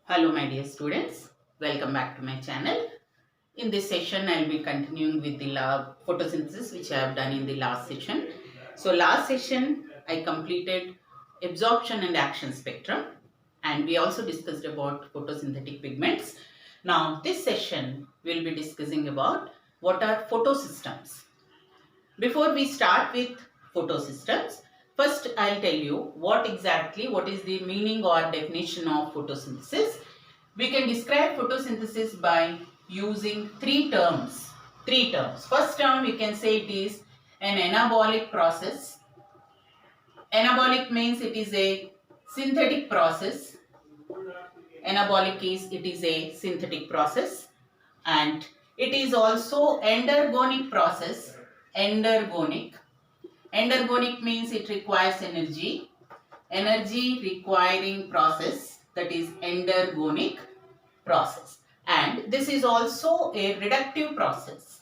Hello my dear students, welcome back to my channel. In this session I will be continuing with the photosynthesis which I have done in the last session. So last session I completed absorption and action spectrum and we also discussed about photosynthetic pigments. Now this session we will be discussing about what are photosystems. Before we start with photosystems, first I'll tell you what is the meaning or definition of photosynthesis. We can describe photosynthesis by using three terms. First term we can say it is an anabolic process. Anabolic means it is a synthetic process. Anabolic is it is a synthetic process and it is also endergonic process. Endergonic means it requires energy. Energy requiring process, that is endergonic process. And this is also a reductive process.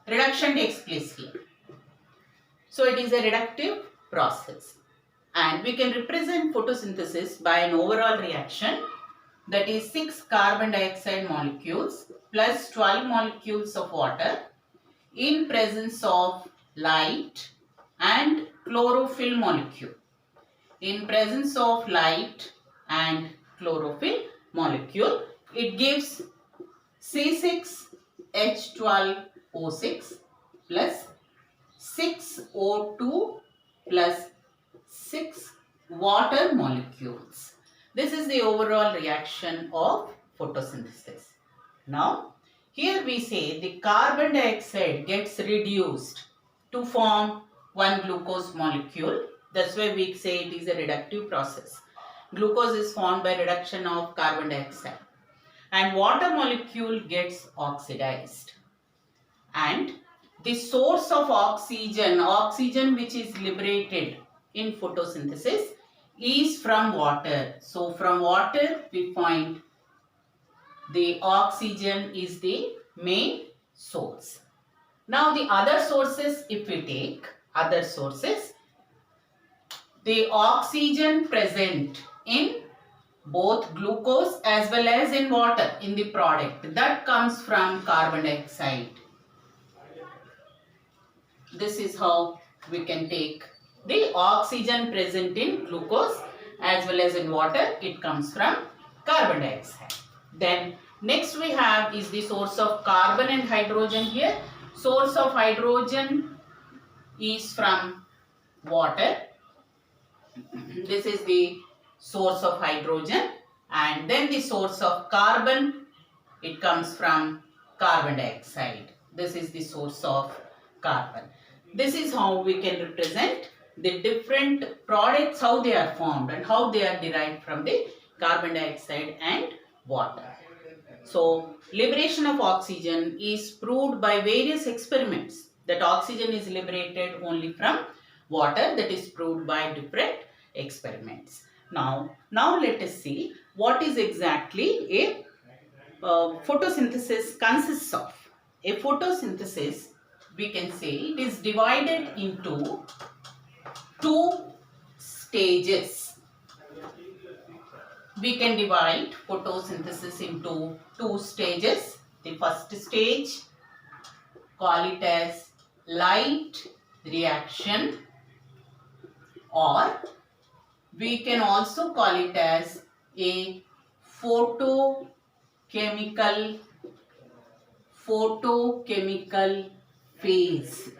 Reduction takes place here. So it is a reductive process. And we can represent photosynthesis by an overall reaction, that is 6 carbon dioxide molecules plus 12 molecules of water in presence of light and chlorophyll molecule. In presence of light and chlorophyll molecule, it gives C6H12O6 plus 6O2 plus 6 water molecules. This is the overall reaction of photosynthesis. Now, here we say the carbon dioxide gets reduced to form one glucose molecule. That's why we say it is a reductive process. Glucose is formed by reduction of carbon dioxide. And water molecule gets oxidized. And the source of oxygen which is liberated in photosynthesis is from water. So from water we find the oxygen is the main source. Now the other sources, if we take other sources, the oxygen present in both glucose as well as in water in the product, that comes from carbon dioxide. This is how we can take the oxygen present in glucose as well as in water, it comes from carbon dioxide. Then next we have is the source of carbon and hydrogen here. Source of hydrogen is from water. This is the source of hydrogen, and then the source of carbon, it comes from carbon dioxide. This is the source of carbon. This is how we can represent the different products, how they are formed and how they are derived from the carbon dioxide and water. So, liberation of oxygen is proved by various experiments that oxygen is liberated only from water. That is proved by different experiments. Now let us see what is exactly a photosynthesis consists of. A photosynthesis, we can say it is divided into two stages. We can divide photosynthesis into two stages. The first stage, call it as light reaction, or we can also call it as a photochemical phase.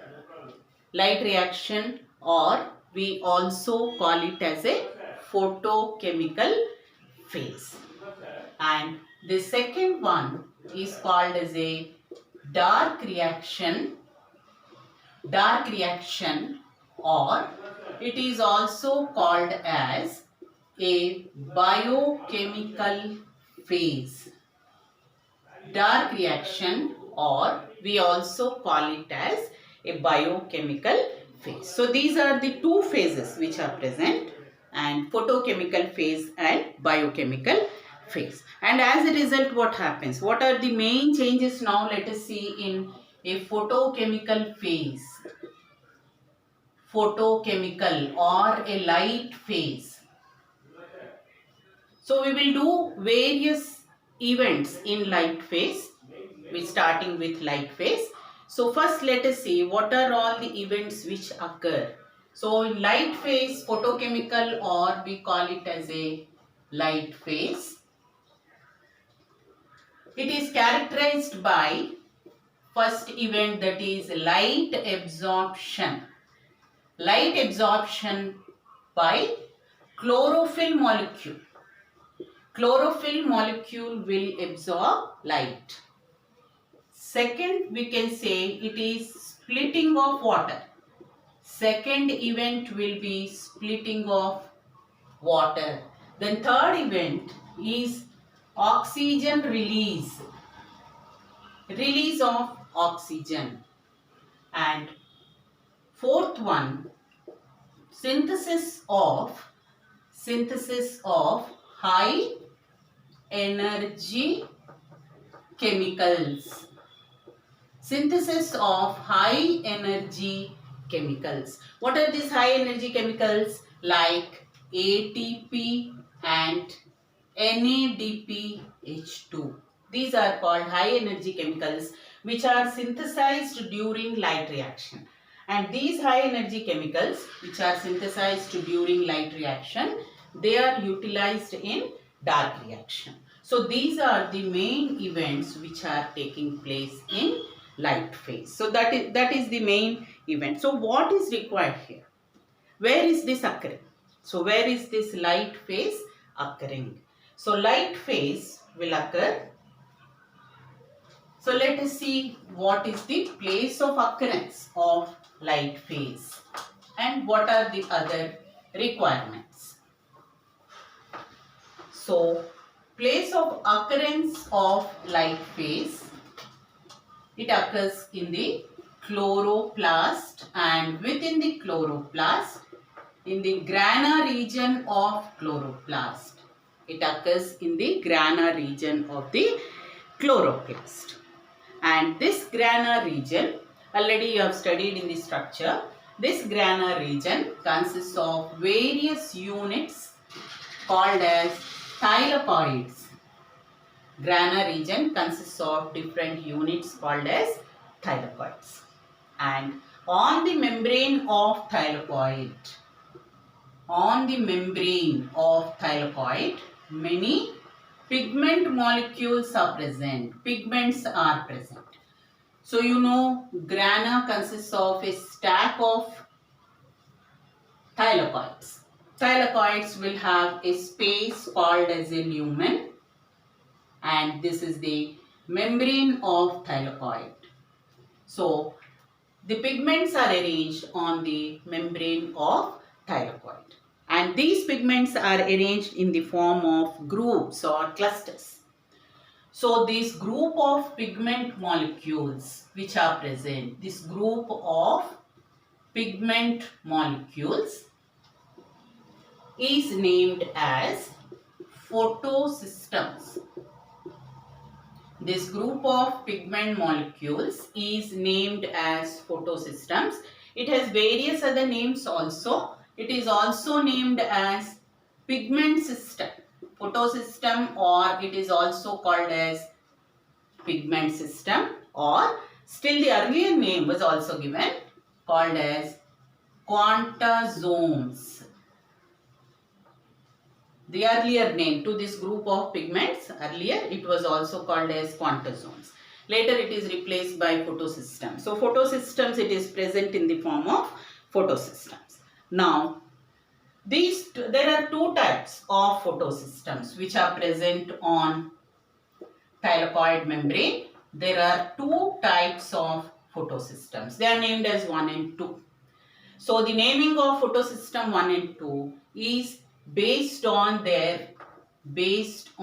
Light reaction, or we also call it as a photochemical phase. And the second one is called as a dark reaction, or it is also called as a biochemical phase. Dark reaction, or we also call it as a biochemical phase. So these are the two phases which are present, and photochemical phase and biochemical phase. And as a result, what happens? What are the main changes now? Let us see in a photochemical phase. Photochemical or a light phase. So we will do various events in light phase. We starting with light phase. So first let us see what are all the events which occur. So in light phase, photochemical, or we call it as a light phase. It is characterized by first event, that is light absorption. Light absorption by chlorophyll molecule. Chlorophyll molecule will absorb light. Second, we can say it is splitting of water. Second event will be splitting of water. Then third event is oxygen release. Release of oxygen. And fourth one, synthesis of high energy chemicals. Synthesis of high energy chemicals. What are these high energy chemicals? Like ATP and NADPH2. These are called high energy chemicals which are synthesized during light reaction. And these high energy chemicals which are synthesized during light reaction, they are utilized in dark reaction. So these are the main events which are taking place in light phase. So that is the main event. So what is required here? Where is this occurring? So where is this light phase occurring? So light phase will occur. So let us see what is the place of occurrence of light phase and what are the other requirements. So place of occurrence of light phase, it occurs in the chloroplast, and within the chloroplast, in the grana region of chloroplast. It occurs in the grana region of the chloroplast. And this grana region, already you have studied in the structure, this grana region consists of various units called as thylakoids. Grana region consists of different units called as thylakoids. And on the membrane of thylakoid, many pigment molecules are present. Pigments are present. So you know, grana consists of a stack of thylakoids. Thylakoids will have a space called as a lumen, and this is the membrane of thylakoid. So the pigments are arranged on the membrane of thylakoid. And these pigments are arranged in the form of groups or clusters. So this group of pigment molecules which are present, this group of pigment molecules is named as photosystems. This group of pigment molecules is named as photosystems. It has various other names also. It is also named as pigment system, photosystem, or it is also called as pigment system, or still the earlier name was also given called as quantasomes. The earlier name to this group of pigments, earlier it was also called as quantasomes. Later it is replaced by photosystems. So photosystems, it is present in the form of photosystems. Now, there are two types of photosystems which are present on thylakoid membrane. There are two types of photosystems. They are named as 1 and 2. So the naming of photosystem 1 and 2 is based on their discovery.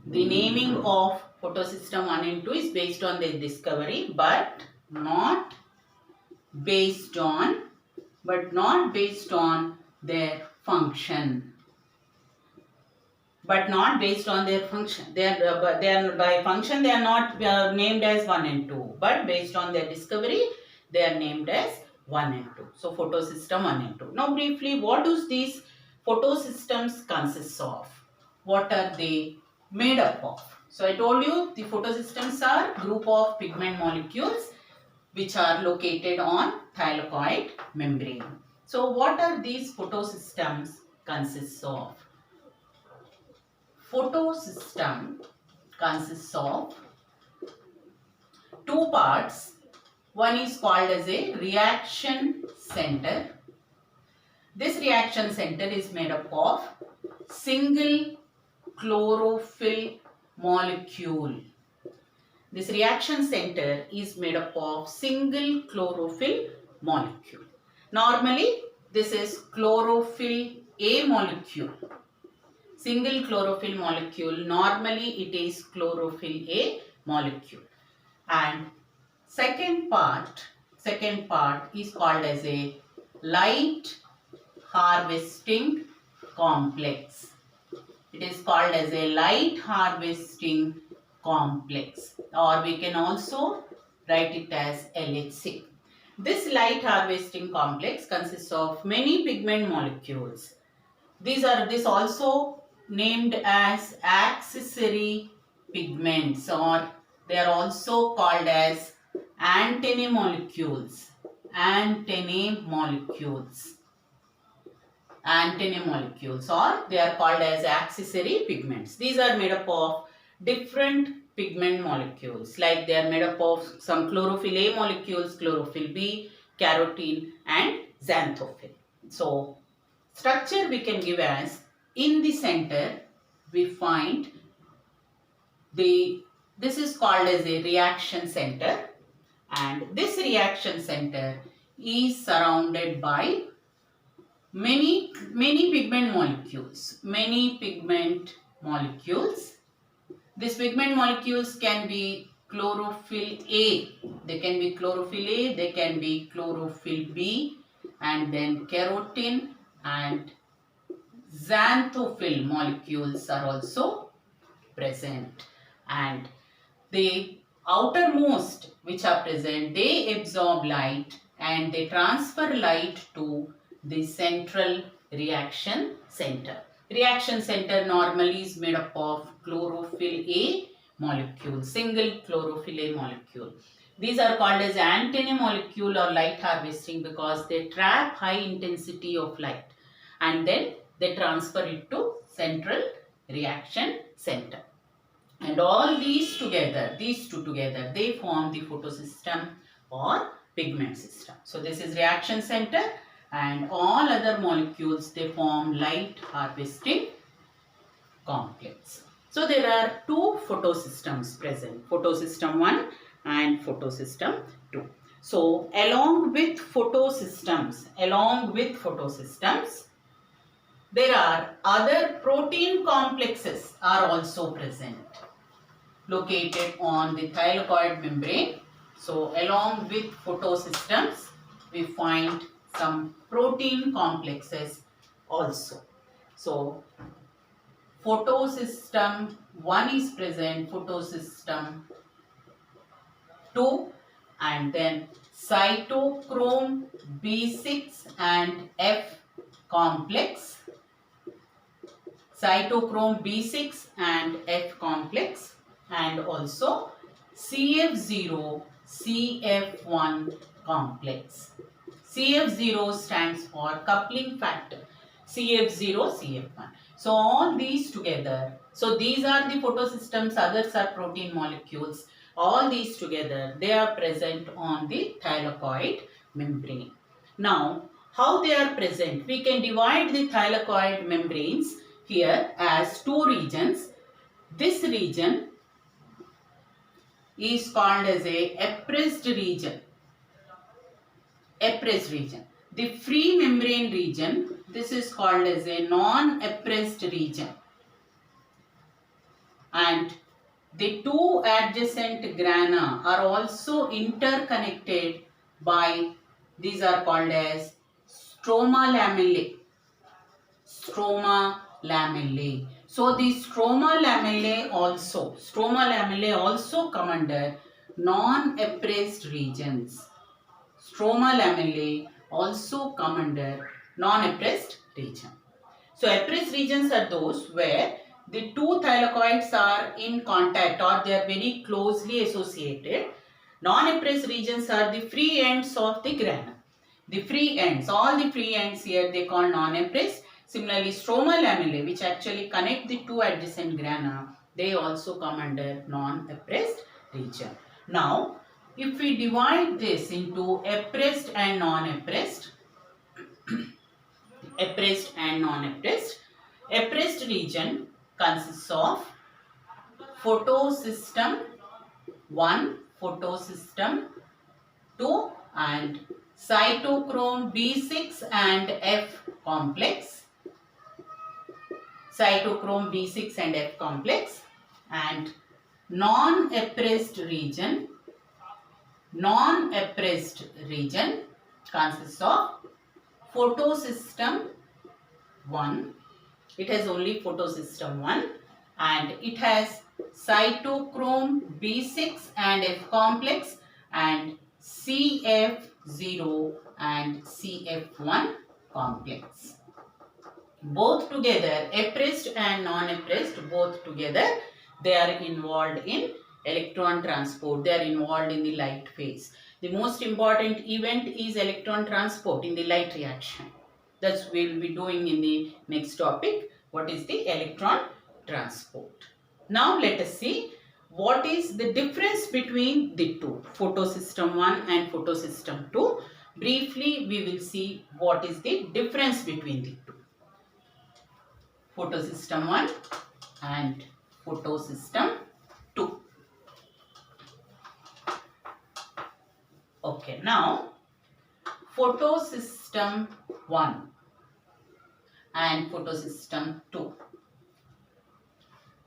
The naming of photosystem 1 and 2 is based on their discovery, but not based on their function. By function, they are not named as 1 and 2, but based on their discovery, they are named as 1 and 2. So photosystem 1 and 2. Now briefly, what do these photosystems consist of? What are they made up of? So I told you the photosystems are group of pigment molecules which are located on thylakoid membrane. So what are these photosystems consists of? Photosystem consists of two parts. One is called as a reaction center. This reaction center is made up of single chlorophyll molecule. This reaction center is made up of single chlorophyll molecule. Normally, this is chlorophyll A molecule. Single chlorophyll molecule, normally it is chlorophyll A molecule. And second part is called as a light harvesting complex. It is called as a light harvesting complex, or we can also write it as LHC. This light harvesting complex consists of many pigment molecules. This also named as accessory pigments, or they are also called as antennae molecules. Antennae molecules, or they are called as accessory pigments. These are made up of different pigment molecules, like they are made up of some chlorophyll A molecules, chlorophyll B, carotene and xanthophyll. So structure we can give as, in the center we find this is called as a reaction center, and this reaction center is surrounded by many pigment molecules. These pigment molecules can be chlorophyll A. They can be chlorophyll A, they can be chlorophyll B, and then carotene and xanthophyll molecules are also present. And the outermost which are present, they absorb light and they transfer light to the central reaction center. Reaction center normally is made up of chlorophyll A molecule, single chlorophyll A molecule. These are called as antennae molecule or light harvesting because they trap high intensity of light and then they transfer it to central reaction center. And all these two together, they form the photosystem or pigment system. So this is reaction center, and all other molecules, they form light harvesting complex. So there are two photosystems present, photosystem 1 and photosystem 2. So along with photosystems, there are other protein complexes are also present, located on the thylakoid membrane. So along with photosystems, we find some protein complexes also. So photosystem 1 is present, photosystem 2, and then cytochrome B6 and F complex. Cytochrome B6 and F complex, and also CF0 CF1 complex. CF0 stands for coupling factor, CF0 CF1. So all these together, so these are the photosystems, others are protein molecules. All these together, they are present on the thylakoid membrane. Now, how they are present? We can divide the thylakoid membranes here as two regions. This region is called as a appressed region. The free membrane region, this is called as a non-appressed region. And the two adjacent grana are also interconnected by, these are called as stroma lamellae. So the stroma lamellae also come under non-appressed regions. stroma lamellae also come under non-appressed region. So appressed regions are those where the two thylakoids are in contact or they are very closely associated. Non-appressed regions are the free ends of the grana. The free ends, all the free ends here they call non-appressed. Similarly, stroma lamellae, which actually connect the two adjacent grana, they also come under non-appressed region. Now, if we divide this into appressed and non-appressed, appressed and non-appressed, appressed region consists of photosystem 1, photosystem 2 and cytochrome B6 and F complex, cytochrome B6 and F complex, and non-appressed region consists of photosystem 1, it has only photosystem 1 and it has cytochrome B6 and F complex and CF0 and CF1 complex. Both together, appressed and non-appressed, both together, they are involved in electron transport. They are involved in the light phase. The most important event is electron transport in the light reaction. That's we will be doing in the next topic. What is the electron transport? Now let us see what is the difference between the two, photosystem 1 and photosystem 2. Briefly, we will see what is the difference between the two. Photosystem 1 and photosystem 2. Okay, now photosystem 1 and photosystem 2.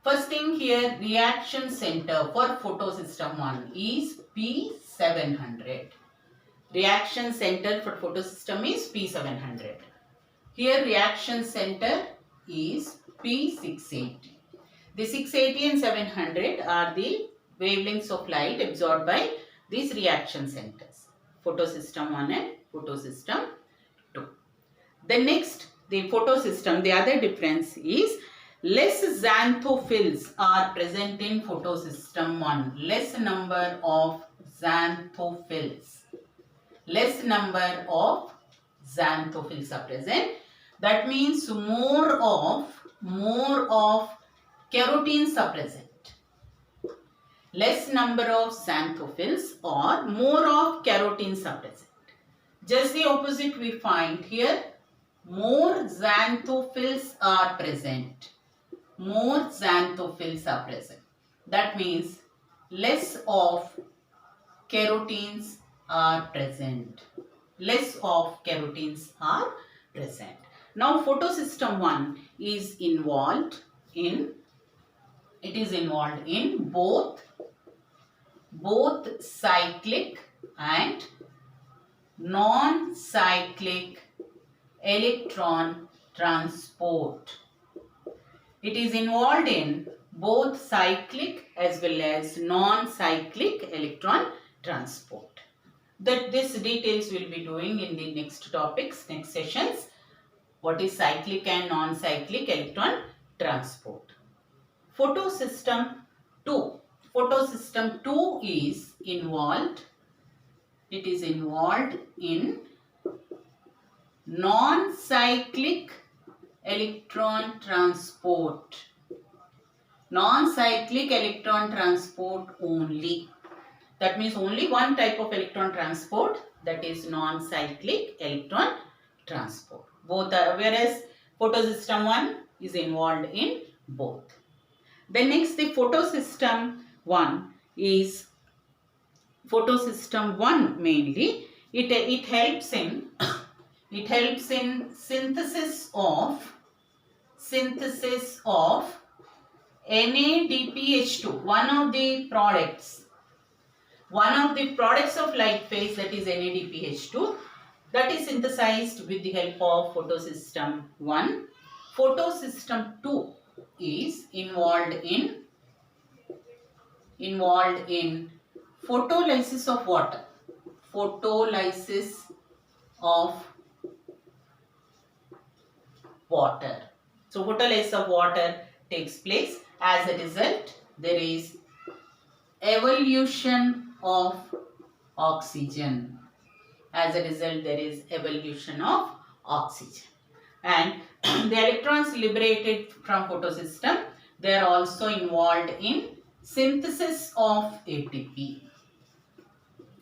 First thing here, reaction center for photosystem 1 is P700. Reaction center for photosystem is P700. Here reaction center is P680. The 680 and 700 are the wavelengths of light absorbed by these reaction centers, photosystem 1 and photosystem 2. Then next, the photosystem, the other difference is less xanthophylls are present in photosystem 1. Less number of xanthophylls. Less number of xanthophylls are present. That means more of carotenes are present. Less number of xanthophylls or more of carotenes are present. Just the opposite we find here. More xanthophylls are present. More xanthophylls are present. That means less of carotenes are present. Less of carotenes are present. Now photosystem 1 is involved in both cyclic and non-cyclic electron transport. It is involved in both cyclic as well as non-cyclic electron transport. This details we'll be doing in the next topics, next sessions. What is cyclic and non-cyclic electron transport? Photosystem 2. Photosystem 2 is involved. It is involved in non-cyclic electron transport. Non-cyclic electron transport only. That means only one type of electron transport, that is non-cyclic electron transport. Both are, whereas photosystem 1 is involved in both. Then next, the photosystem 1 is photosystem 1 mainly. It helps in synthesis of NADPH2, one of the products of light phase, that is NADPH2, that is synthesized with the help of photosystem 1. Photosystem 2 is involved in photolysis of water. photolysis of water. So photolysis of water takes place. As a result, there is evolution of oxygen. As a result, there is evolution of oxygen. And the electrons liberated from photosystem, they are also involved in synthesis of ATP.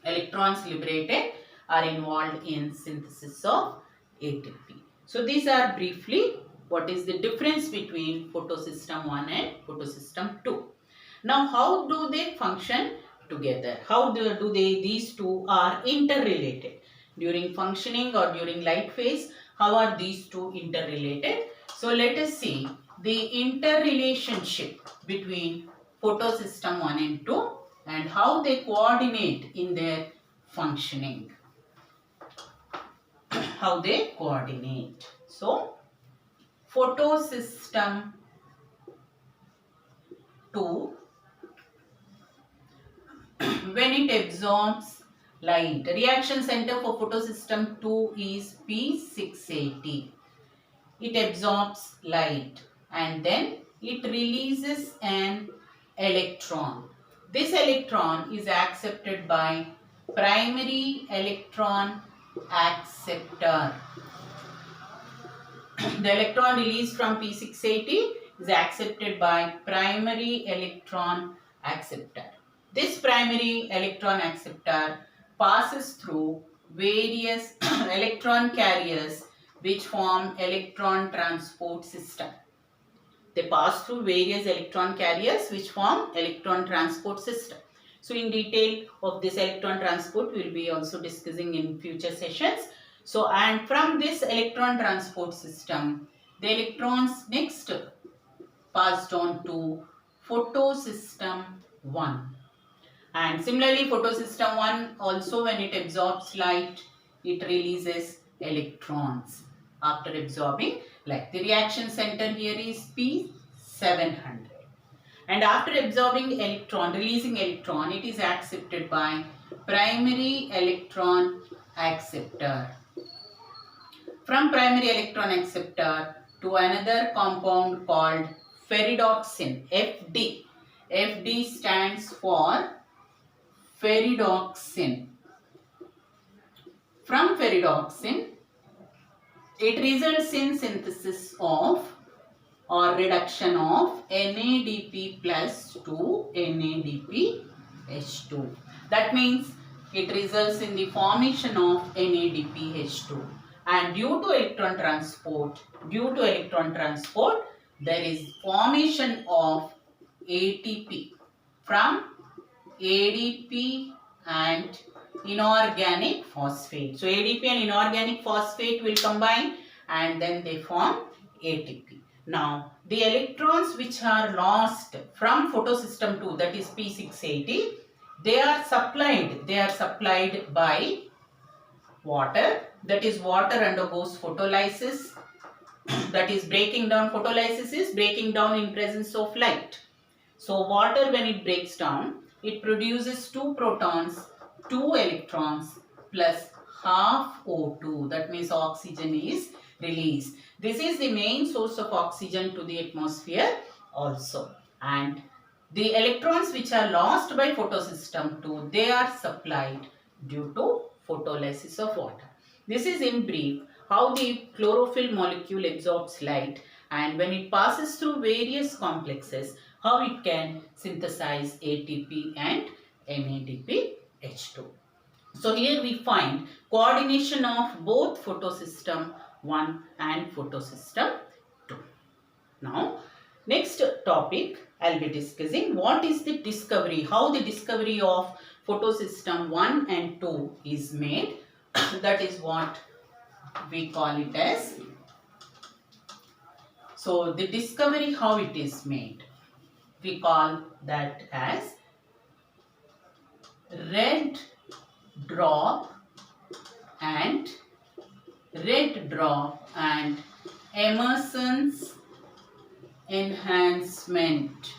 Electrons liberated are involved in synthesis of ATP. So these are briefly what is the difference between photosystem 1 and photosystem 2. Now how do they function together? How do these two are interrelated? During functioning or during light phase, how are these two interrelated? So let us see the interrelationship between photosystem 1 and 2 and how they coordinate in their functioning. How they coordinate. So, photosystem 2, when it absorbs light, reaction center for photosystem 2 is P680. It absorbs light and then it releases an electron. This electron is accepted by primary electron acceptor. The electron released from P680 is accepted by primary electron acceptor. This primary electron acceptor passes through various electron carriers which form electron transport system. They pass through various electron carriers which form electron transport system. So in detail of this electron transport we will be also discussing in future sessions. So and from this electron transport system, the electrons next passed on to photosystem 1. And similarly photosystem 1 also when it absorbs light, it releases electrons after absorbing light. The reaction center here is P700. And after absorbing electron, releasing electron, it is accepted by primary electron acceptor. From primary electron acceptor to another compound called ferredoxin, FD. FD stands for ferredoxin. From ferredoxin, it results in synthesis of or reduction of NADP plus to NADPH2. That means it results in the formation of NADPH2. And due to electron transport, there is formation of ATP from ADP and inorganic phosphate. So ADP and inorganic phosphate will combine and then they form ATP. Now, the electrons which are lost from photosystem 2, that is P680, they are supplied by water. That is, water undergoes photolysis. That is, photolysis is breaking down in presence of light. So, water when it breaks down, it produces 2 protons, 2 electrons plus half O2. That means oxygen is released. This is the main source of oxygen to the atmosphere also. And the electrons which are lost by photosystem 2, they are supplied due to photolysis of water. This is in brief how the chlorophyll molecule absorbs light and when it passes through various complexes, how it can synthesize ATP and NADPH2. So here we find coordination of both photosystem 1 and photosystem 2. Now, next topic I will be discussing what is the discovery, how the discovery of photosystem 1 and 2 is made. That is what we call it as. So, the discovery how it is made, we call that as red drop and Emerson's enhancement.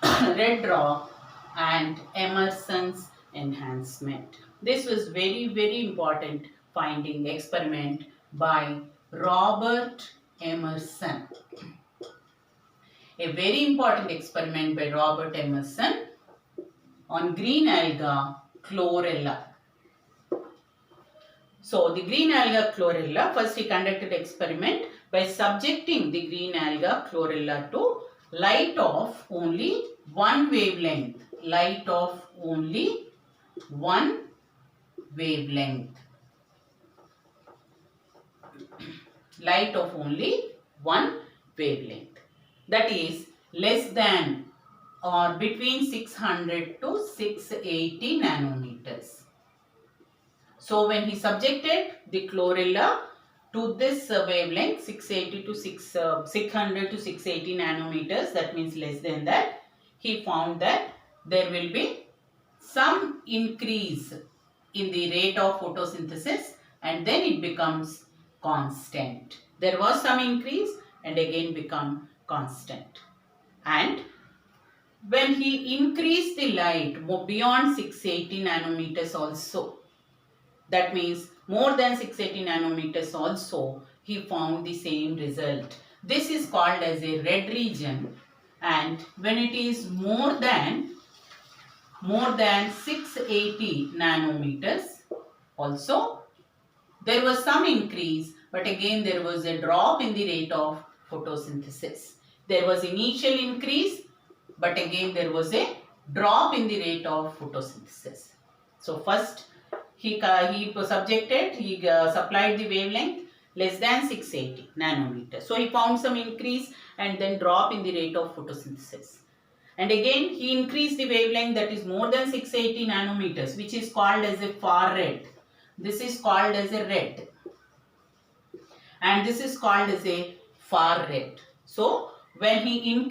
Red drop and Emerson's enhancement. This was very important finding experiment by Robert Emerson. A very important experiment by Robert Emerson on green alga chlorella. So the green alga chlorella, first he conducted experiment by subjecting the green alga chlorella to light of only one wavelength. Light of only one wavelength. Light of only one wavelength. That is less than or between 600 to 680 nanometers. So when he subjected the chlorella to this wavelength 600 to 680 nanometers, that means less than that, he found that there will be some increase in the rate of photosynthesis and then it becomes constant. There was some increase and again become constant. And when he increased the light beyond 680 nanometers also, that means more than 680 nanometers also, he found the same result. This is called as a red region, and when it is more than 680 nanometers also, there was some increase, but again there was a drop in the rate of photosynthesis. There was initial increase, but again there was a drop in the rate of photosynthesis. So first he supplied the wavelength less than 680 nanometers. So he found some increase and then drop in the rate of photosynthesis. And again he increased the wavelength that is more than 680 nanometers, which is called as a far red. This is called as a red. And this is called as a far red. So when he increased